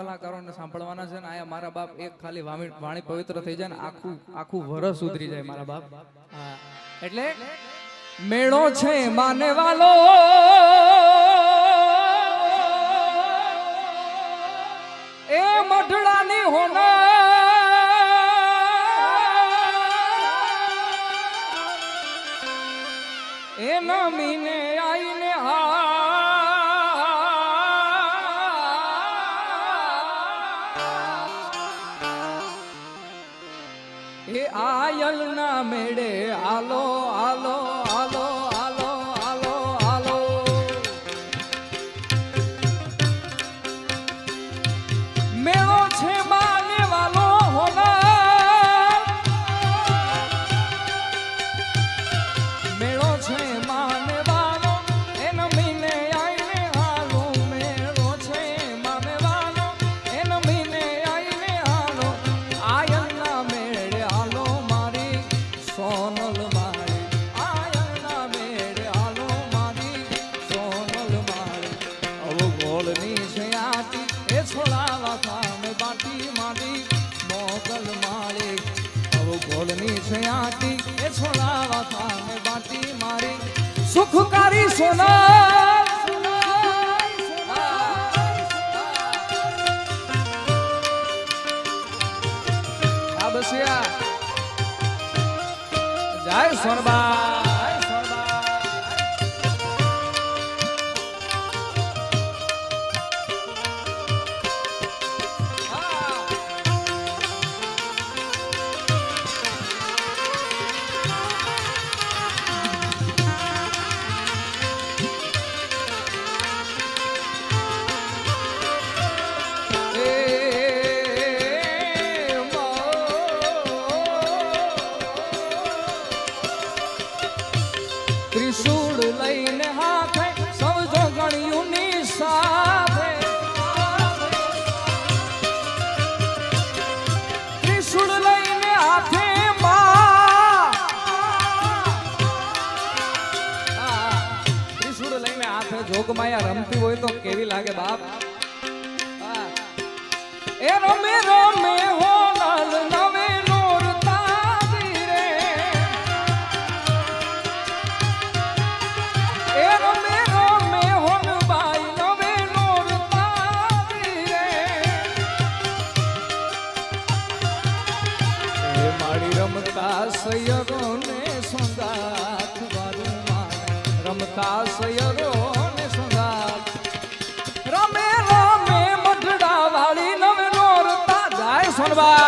કલાકારોને સાંભળવાના છે ને આયા મારા બાપ એક ખાલી વાણી પવિત્ર થઈ જાય ને આખું વરસ ઉતરી જાય મારા બાપ. હા એટલે મેળો છે માને વાલો એ મઢડાની હોના એ નમીને આઈને એ આયલ ના મેળે આલો આલો આલો આલો આલો આલો મેળો છે માને વાલો હોના મેળો છે માને વાલો એ નમીને આઈને હાલો મેળો છે માને વાલો એ નમીને આઈને હાલો આયલ ના મેળે આલો મારી સોનલ મારી આયલ ના મેળે આલો મારી સોનલ મારી અવ ગોળની છે આટી એ છોડાવા કામે બાટી મારી મોગલ માળી અવ ગોળની છે આટી એ છોડાવા કામે બાટી મારી સુખકારી સોના બસિયા જય સોનબા ત્રિશૂળ લઈને હાથે સૌજો ગણ્યુંની સાથે ત્રિશૂળ લઈને હાથે ત્રિશૂળ લઈને હાથે જોગમાયા રમતી હોય તો કેવી લાગે બાપ એ રમે રમે હો લાલ નવે નોર તારી રે એ રમે રમે હોન બાઈ નવે નોર તારી રે એ મારી રમતા સયરો ને સંગાથ વારું માને રમતા સયરો ને સંગાથ રમે રમે મઢડા વાળી નવે નોર તા જાય સોનબા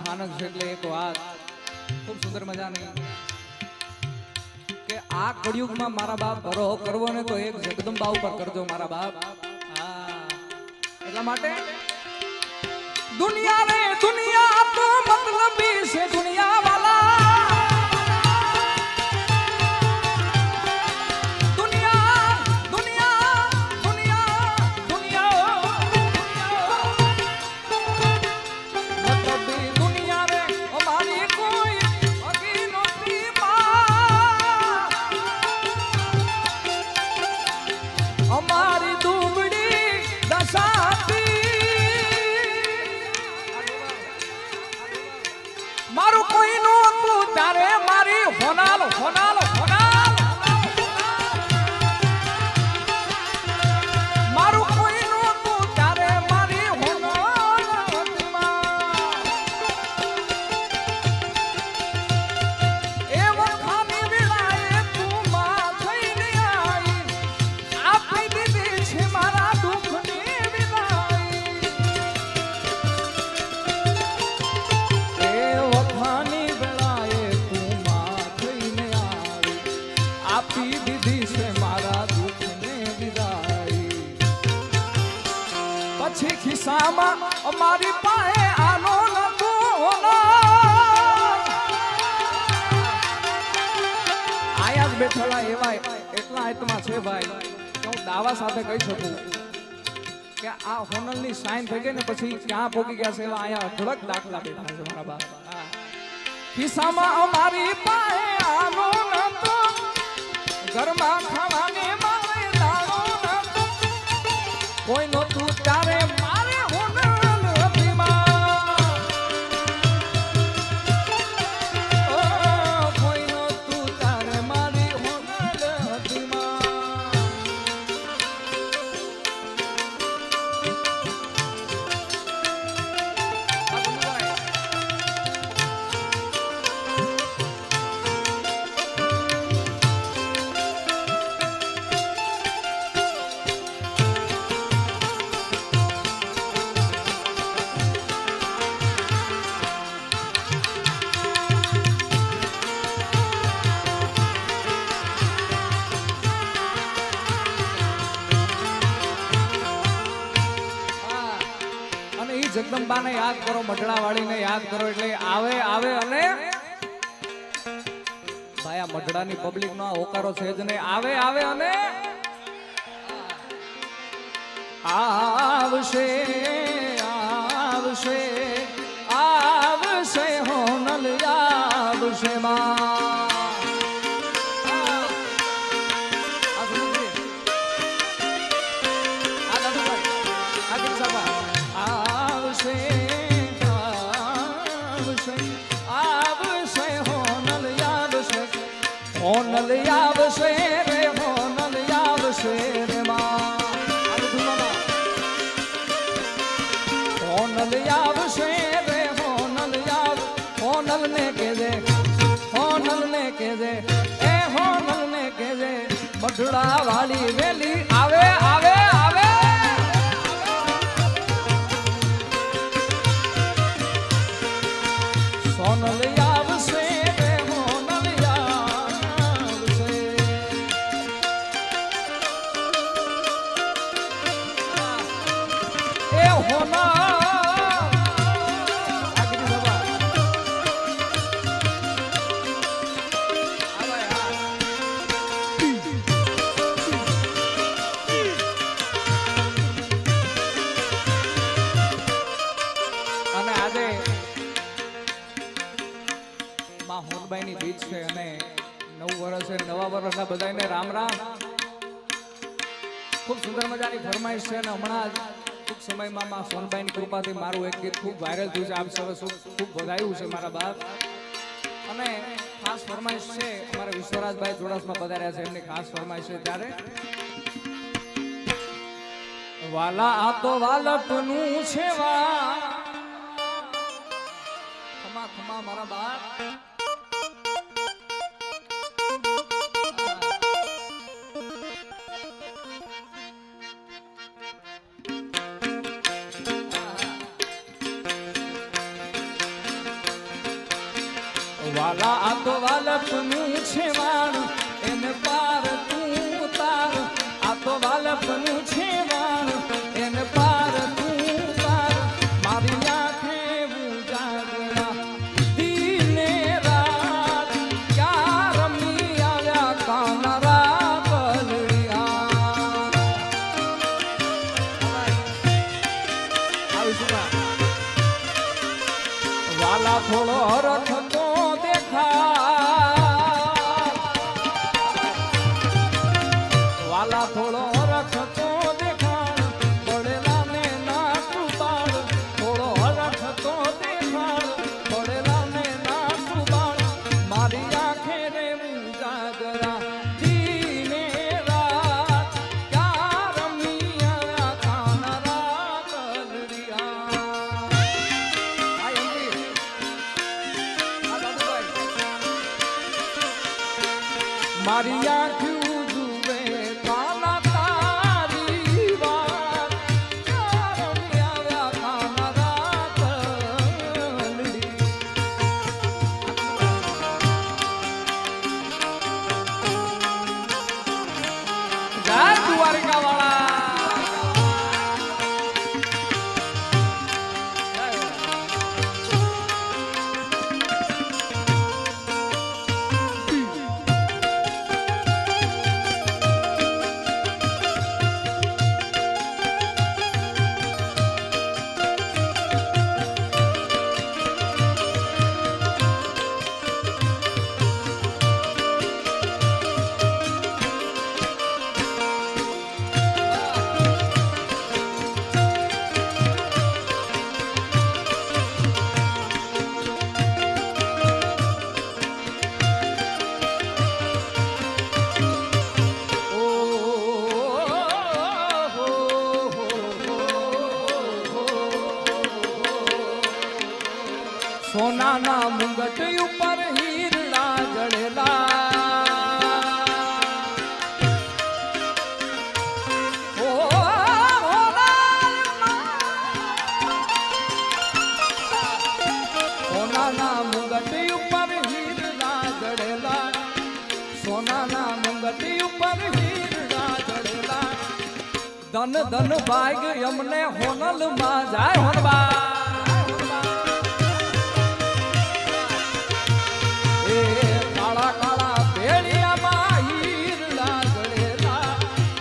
ખાનક છે એટલે એક વાત ખૂબ સુંદર મજાની કે આ કળિયુગમાં મારા બાપ ભરો કરવો ને તો એક જગદંબા ઉપર કરજો મારા બાપ. હા એટલા માટે દુનિયા રે દુનિયા તો મતલબી છે દુનિયા વાલા. મારું કોઈ નું તું તારે મારી હોનાલ હોનાલ હોનાલ મારું કોઈ નું તું તારે મારી હોનાલ એ વખાની વિલાએ તું માં થઈને આવી આપી દીધી છે મારા દુઃખની વિદાઈ. વખાની વેળાએ તું માં થઈને આવી આપી દીધી છે મારા દુઃખને વિદાઈ. પછી ખિસ્સામાં અમારી પાસે આનો નતો આયા જ બેઠેલા એવા એટલા આત્મા છે ભાઈ કે હું દાવા સાથે કહી શકું કે આ હોનલની સાઈન થઈ ગઈ ને પછી ક્યાં પોગી ગયા છે એવા આયા અઢળક દાખલા બેઠા છે મારા બાપ. ખિસ્સામાં અમારી પાસે આનો નતો ઘરમાં ખાવાની મારે દાણો નતો કોઈ નતું તારે મારે હોનલ હતી માં. કોઈ નતું તારે મારી હોનલ હતી માં. જગદંબાને યાદ કરો મઢડા વાળીને યાદ કરો એટલે આવે આવે અને ભાઈ આ મઢડાની પબ્લિક નો હોકારો છે જ નહીં. આવે આવે અને આવશે આવશે આવશે હોનલ આવશે માં. હોનલ આવશે રે હોનલ આવશે રે માં. હોનલ આવશે રે હોનલ આવ હોનલ ને કેજે એ હોનલ ને કેજે મઢડા વાળી વેલી આવે આવે આવે. સોનલ આવશે રે હોનલ આવશે. એ હોનલ હોનબાઈની બીજ છે અને નવું વર્ષ છે. નવા વર્ષના બધાને રામ રામ. ખૂબ સુંદર મજાની ફરમાઈશ છે અને હમણાં જ ટૂંક સમયમાં માં સોનબાઈની કૃપાથી મારું એક ગીત ખૂબ વાયરલ થયું છે. આપ સૌ ખૂબ વધાયું છે મારા બાપ. અને ખાસ ફરમાઈશ છે અમારા વિશ્વરાજભાઈ જોડાસમાં પધાર્યા છે એમની ખાસ ફરમાઈશ છે. ત્યારે વાલા આ તો વાલટનું છે વા ખમા ખમા મારા બાપ. વાલા આ તો વાલપનું છે વાણ એને પાર તું તાર આ તો વાલપનું છે વાણ એને પાર તું તાર મારી આંખે ઉજાગરા દિને રાત ક્યાં રમી આવ્યા કાનરા બલડિયા વાલા થોડો હરખ તો વાલા થોડો હરખ તો દેખાડ પડેલા ને ના કુબાડ થોડો હરખ તો દેખાડ પડેલા ને ના કુબાડ મારી આંખે રે ઉજાગરા દિને રાત ક્યાં રમી આવ્યા કાનરા બલડિયા મારી આંખ ઉજવે કાના તારી વાત રમી આવ્યા કાનરા બલડી જય દ્વારિકા વાળા સોનાના મુંગટ ઉપર હીરડા જડેલા સોનાના મુંગટ ઉપર હીરડા જડેલા સોનાના મુંગટ ઉપર હીરડા જડેલા ધન ધન ભાગ અમને હોનલ માં જાય હોનબા કાળા કાળા ભેડિયામાં હીરડા જડેલા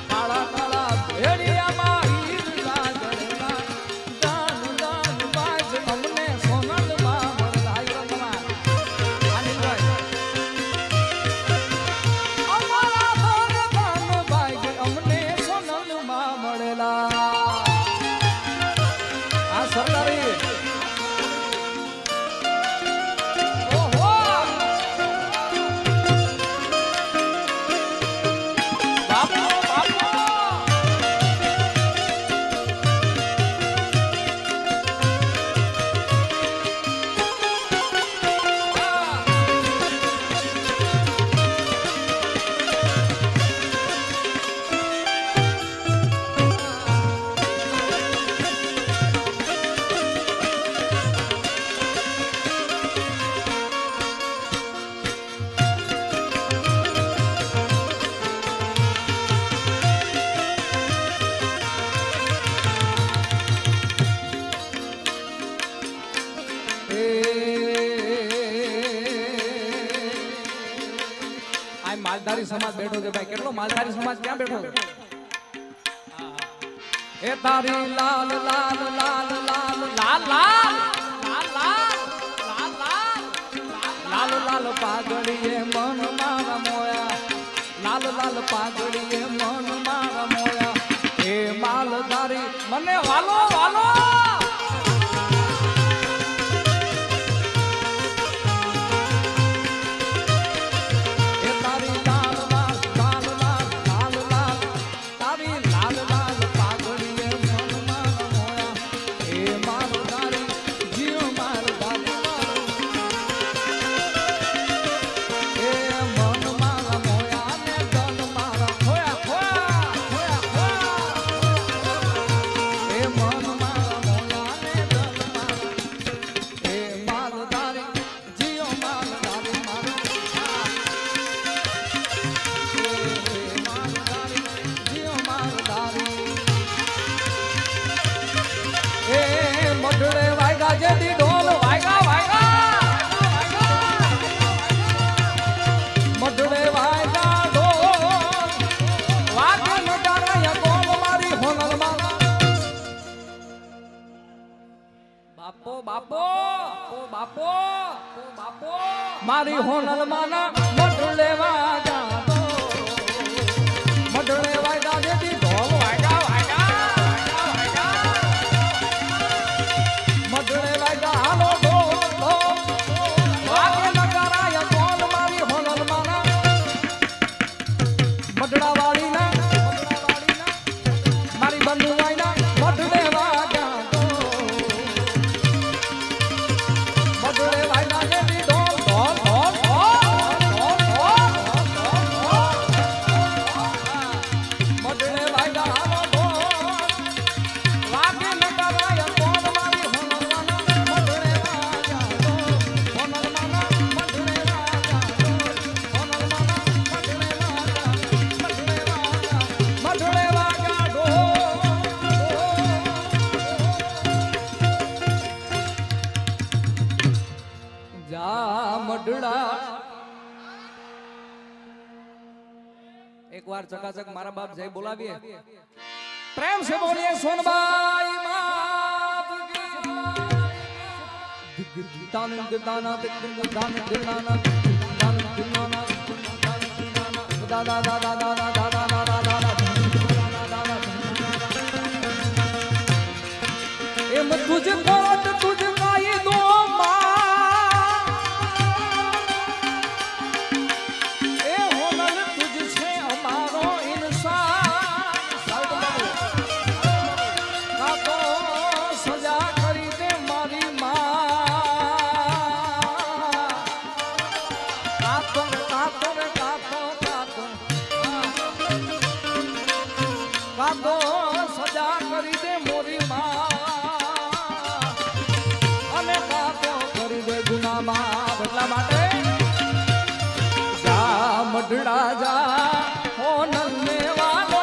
કાળા કાળા ભેડિયામાં હીરડા જડેલા દાન દાન બાજ અમને સોનલમાં મળલાય અમારા દાન દાન બાજ અમને સોનલમાં મળેલા આ સરદારી માલધારી સમાજ બેઠો છે ભાઈ કેટલો માલધારી સમાજ ક્યાં બેઠો છે એ તારી લાલ લાલ લાલ લાલ લાલ લાલ લાલ લાલ લાલ પાઘડીએ મન મારા મોયા લાલ લાલ પાઘડીએ મન મારા મોયા એ માલધારી મને વાલો વાલો મન મારા બાપો મારી હોનલ માના મઢ લેવા જાતો મઢ લેવા જાજેથી ઢોલ વાગ્યા મઢ લેવા જા હાલો ઢોલ વાગે નગારાય ઢોલ મારી હોનલ માના મઢડા વાળીના મારી બનુવાઈના મઢ લેવા જાતો મઢ લેવા જાજેથી ઢોલ एक बार चकाचक मारा बाप जय बोलाविए प्रेम से बोलिए सोनबाई मात की दान दाना दान दिलाना दान दिलाना दादा दादा दादा दादा दादा दादा ए मैं तुझे कोट तुझे गाई दो सजा करी दे मोरी मां अने कातो करी दे गुना मां बदला माटे जा मढड़ा जा हो नन्ने वालो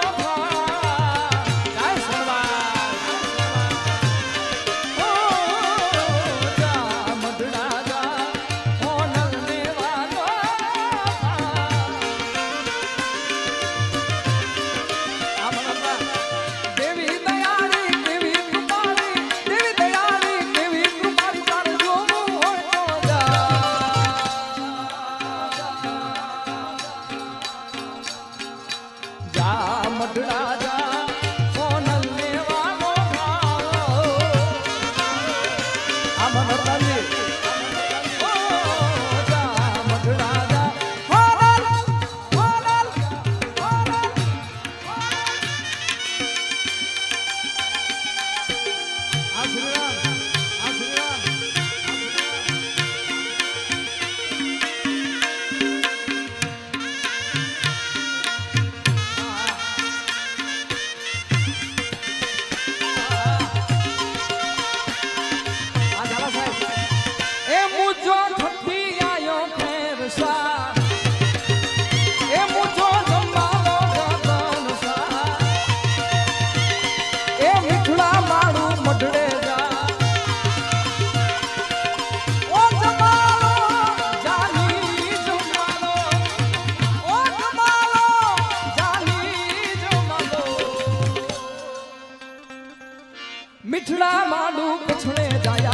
मिठड़ा माडू पिछड़े जाया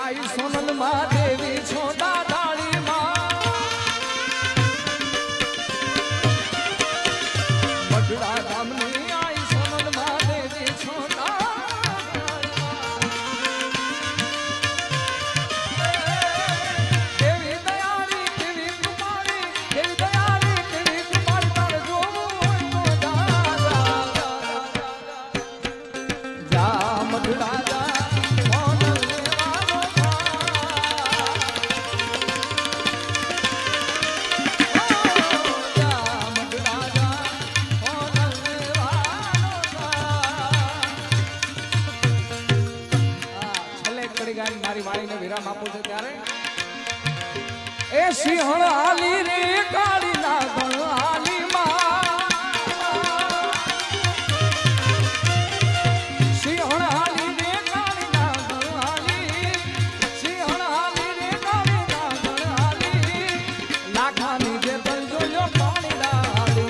आई सोनल मां देवी छोटा डाली मां मडड़ा दामनी आई सोनल मां देवी छोटा देवी दयाली देवी कुमारी देवी दयाली देवी कुमारी तार जो जा मडड़ा जा मारी वाणी ने विराम आपो छे त्यारे ए सिंहण आली रे काली नागण आली मां सिंहण आली रे काली नागण आली सिंहण आली रे काली नागण आली लाखानी जे तल जोयो पाणी डाली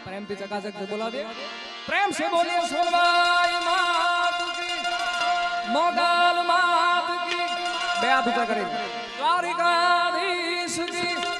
प्रेम की चकाचक से बोला दे प्रेम से बोलिए सोनबाई मात की मोगल मात की बेयाद ऊंचा करें द्वारिकाधीश की